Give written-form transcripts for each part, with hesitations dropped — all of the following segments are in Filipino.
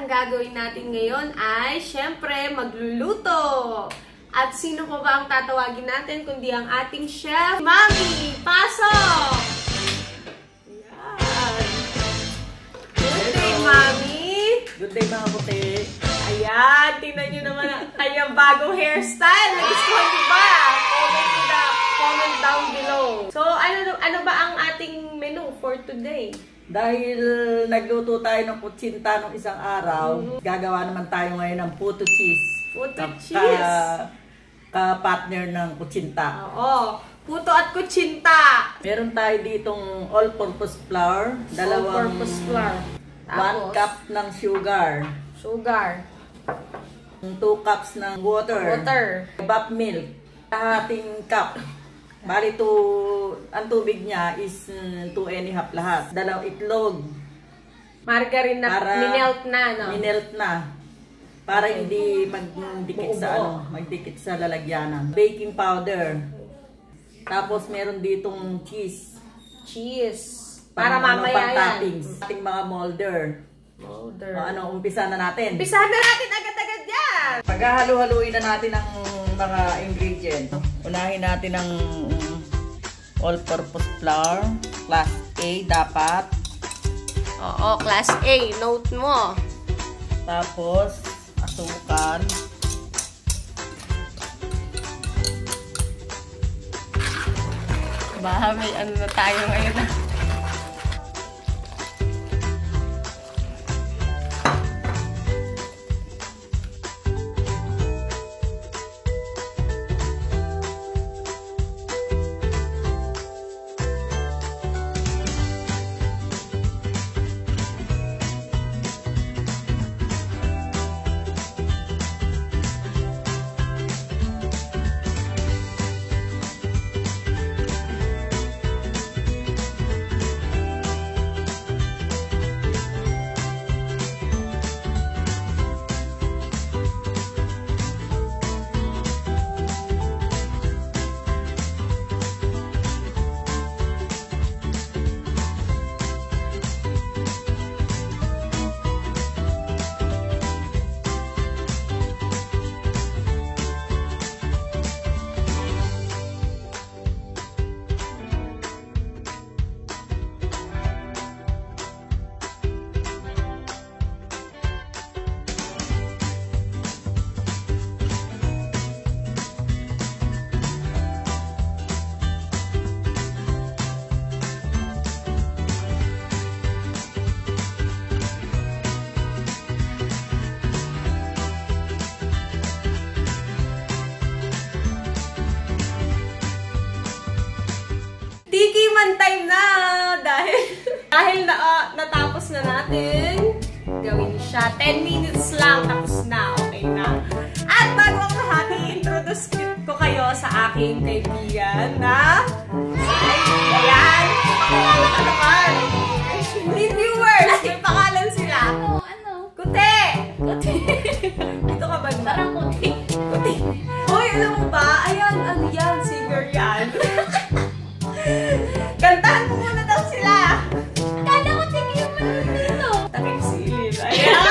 ang gagawin natin ngayon ay, syempre, magluluto. At sino pa ba ang tatawagin natin kundi ang ating chef, Mami! Pasok! Ayan. Good day, Mami! Good day, mga puti. Ayan, tingnan nyo naman ang kanyang bagong hairstyle. Nagustuhan nyo ba? Comment down below. So, ano ba ang ating menu for today? Dahil nagluto tayo ng kutsinta nung isang araw, gagawa naman tayo ngayon ng puto cheese. Puto cheese? Ka-partner ng kutsinta. Oo. Puto at kutsinta. Meron tayo ditong all-purpose flour. All-purpose flour. 1 cup ng sugar. Sugar. 2 cups ng water. Bap milk. Kahating cup. Bali ang tubig niya is 2 and a half lahat. 2 itlog. Margarine na minelt na, no? Minelt na. Para hindi magdikit sa lalagyanan. Baking powder. Tapos meron ditong cheese. Para mamaya yan. Ating mga molder. Umpisa na natin. Umpisahan na natin agad-agad yan! Paghahalu-haluin na natin ang mga ingredients. Unahin natin ang all-purpose flour. Class A dapat. Oo, Class A. Note mo. Tapos, asukal. Baka may ano na tayo ngayon. Tikiman time na! Dahil natapos na natin gawin siya. 10 minutes lang, tapos na. Okay na. At bago ang lahat, i-introduce ko kayo sa aking kaibigan na ayan! Pakilala ka naman! Reviewers! May pangalan sila. Ano? Kuti! Dito ka ba na? Parang kuti. Uy, alam mo ba? Ayan, ano yan? Singer yan. Kantahan mo muna daw sila. Akala ko tigil mo dito. Takip silid. Ayan.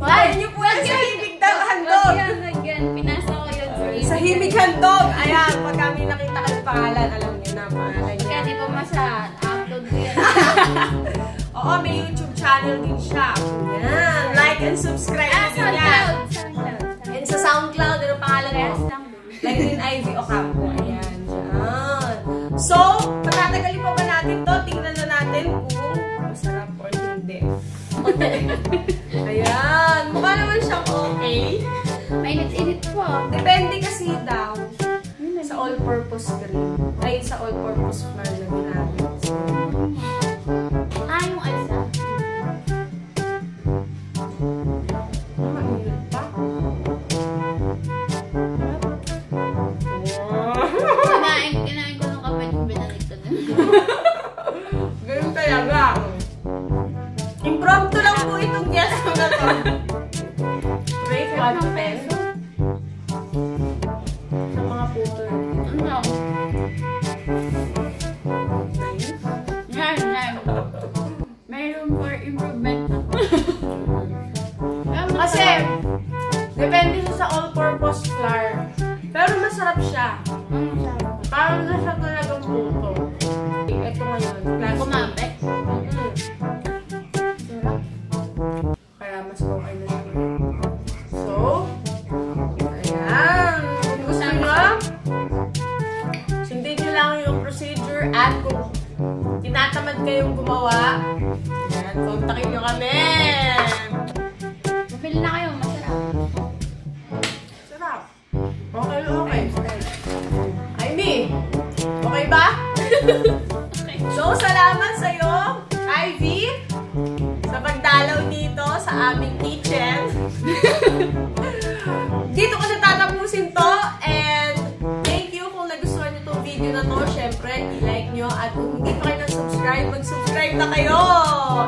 Ayan niyo po yan sa himig handog. Lagyan. Pinasa ko yun Sa himig handog. Ayan, pag kami nakita kayo pangalan, alam niyo na pangalan niya. Kaya di pa upload ko yan. Oo, may YouTube channel din siya. Ayan, like and subscribe din yan. And sa SoundCloud, ano pangalan mo? Laylin Ivy Ocampo. Ayan. So, patatagalin pa ba natin to? Tingnan na natin kung masarap or hindi. Ayan. Mukha naman siyang okay. Mainit-init po. Depende kasi daw sa all-purpose cream. Ay, sa all-purpose flour na ginamit. So, yung alsa. mainit pa. Kinain ko nung kapit yung binalik ko dun. Ganun talaga. Impromptu lang po itong guest ko na to. Rate 1 to 10. Sa mga puto. Ano? Yan. May room for improvement. Kasi, depende siya sa all-purpose flour. Pero masarap siya. Parang nasa talagang puto. Ito ngayon. Kumamit. Kaya mas okay na siya. So, ayan. Kung gusto nyo, sundin nyo lang yung procedure at kung tinatamad kayong gumawa, ayan, kontakin nyo kami. Bumili na kayo, masarap. Sarap. Okay. Ivy, okay ba? So, salamat sa'yo, Ivy, sa pagdalaw dito sa aming kitchen. Dito ko natatapusin to, and thank you kung nagustuhan nyo itong video na to. Syempre, i-like nyo, at kung hindi pa kayo nag-subscribe, mag-subscribe na kayo.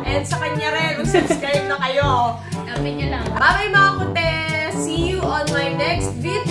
And sa kanya rin, mag-subscribe na kayo. Sabi niyo lang. Bye-bye mga kute! See you on my next video!